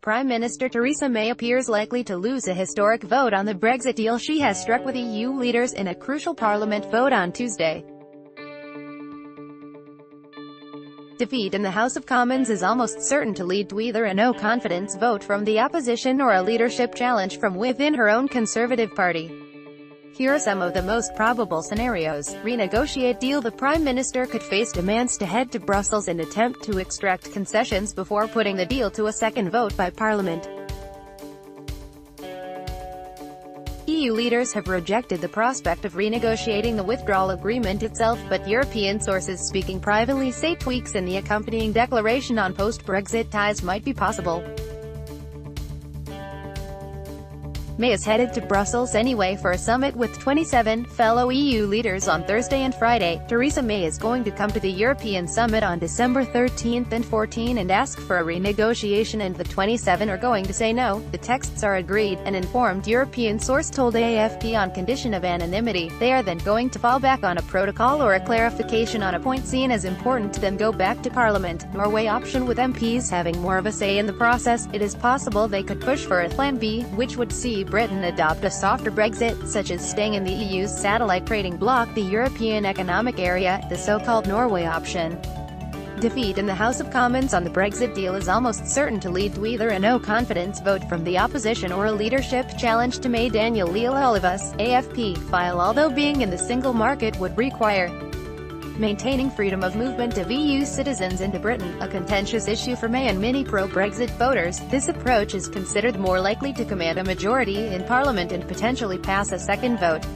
Prime Minister Theresa May appears likely to lose a historic vote on the Brexit deal she has struck with EU leaders in a crucial Parliament vote on Tuesday. Defeat in the House of Commons is almost certain to lead to either a no-confidence vote from the opposition or a leadership challenge from within her own Conservative Party. Here are some of the most probable scenarios. Renegotiate deal. The Prime Minister could face demands to head to Brussels in attempt to extract concessions before putting the deal to a second vote by Parliament. EU leaders have rejected the prospect of renegotiating the withdrawal agreement itself, but European sources speaking privately say tweaks in the accompanying declaration on post-Brexit ties might be possible. May is headed to Brussels anyway for a summit with 27 fellow EU leaders on Thursday and Friday. Theresa May is going to come to the European summit on December 13th and 14th and ask for a renegotiation, and the 27 are going to say no. The texts are agreed, an informed European source told AFP on condition of anonymity. They are then going to fall back on a protocol or a clarification on a point seen as important to then go back to Parliament. Norway option, with MPs having more of a say in the process. It is possible they could push for a Plan B, which would see Britain adopt a softer Brexit, such as staying in the EU's satellite trading bloc, the European Economic Area, the so-called Norway option. Defeat in the House of Commons on the Brexit deal is almost certain to lead to either a no-confidence vote from the opposition or a leadership challenge to May. Daniel Leal-Olivas, AFP, file. Although being in the single market would require maintaining freedom of movement of EU citizens into Britain, a contentious issue for May and many pro-Brexit voters, this approach is considered more likely to command a majority in Parliament and potentially pass a second vote.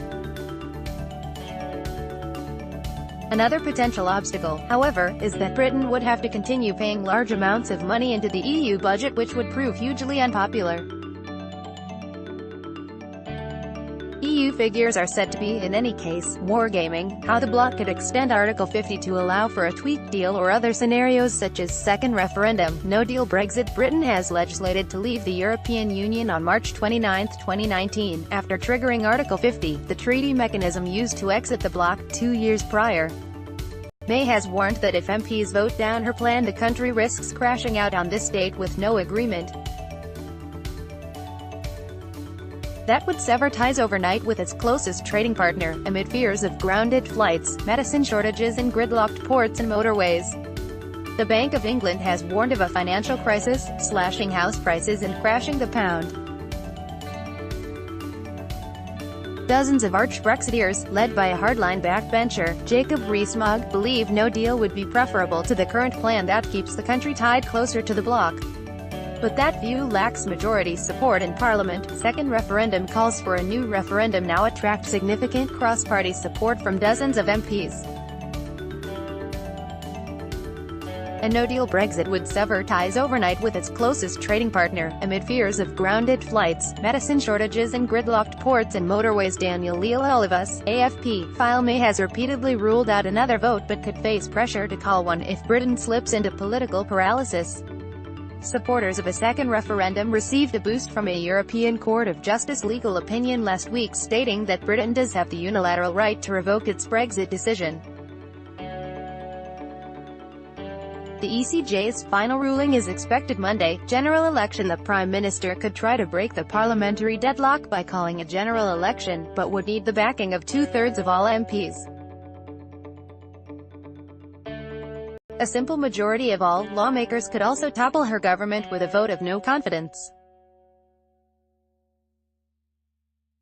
Another potential obstacle, however, is that Britain would have to continue paying large amounts of money into the EU budget, which would prove hugely unpopular. EU figures are said to be, in any case, wargaming how the bloc could extend Article 50 to allow for a tweaked deal or other scenarios such as second referendum. No-deal Brexit. Britain has legislated to leave the European Union on March 29, 2019, after triggering Article 50, the treaty mechanism used to exit the bloc 2 years prior. May has warned that if MPs vote down her plan, the country risks crashing out on this date with no agreement. That would sever ties overnight with its closest trading partner, amid fears of grounded flights, medicine shortages and gridlocked ports and motorways. The Bank of England has warned of a financial crisis, slashing house prices and crashing the pound. Dozens of arch-Brexiteers, led by a hardline backbencher, Jacob Rees-Mogg, believe no deal would be preferable to the current plan that keeps the country tied closer to the bloc. But that view lacks majority support in Parliament. Second referendum calls for a new referendum now attract significant cross-party support from dozens of MPs. A no-deal Brexit would sever ties overnight with its closest trading partner, amid fears of grounded flights, medicine shortages and gridlocked ports and motorways. Daniel Leal-Olivas, AFP, file. May has repeatedly ruled out another vote but could face pressure to call one if Britain slips into political paralysis. Supporters of a second referendum received a boost from a European Court of Justice legal opinion last week stating that Britain does have the unilateral right to revoke its Brexit decision. The ECJ's final ruling is expected Monday. General election. The Prime Minister could try to break the parliamentary deadlock by calling a general election, but would need the backing of 2/3 of all MPs. A simple majority of all lawmakers could also topple her government with a vote of no confidence.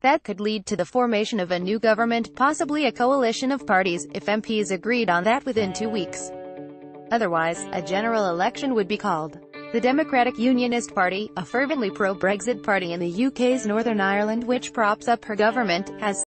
That could lead to the formation of a new government, possibly a coalition of parties, if MPs agreed on that within 2 weeks. Otherwise, a general election would be called. The Democratic Unionist Party, a fervently pro-Brexit party in the UK's Northern Ireland which props up her government, has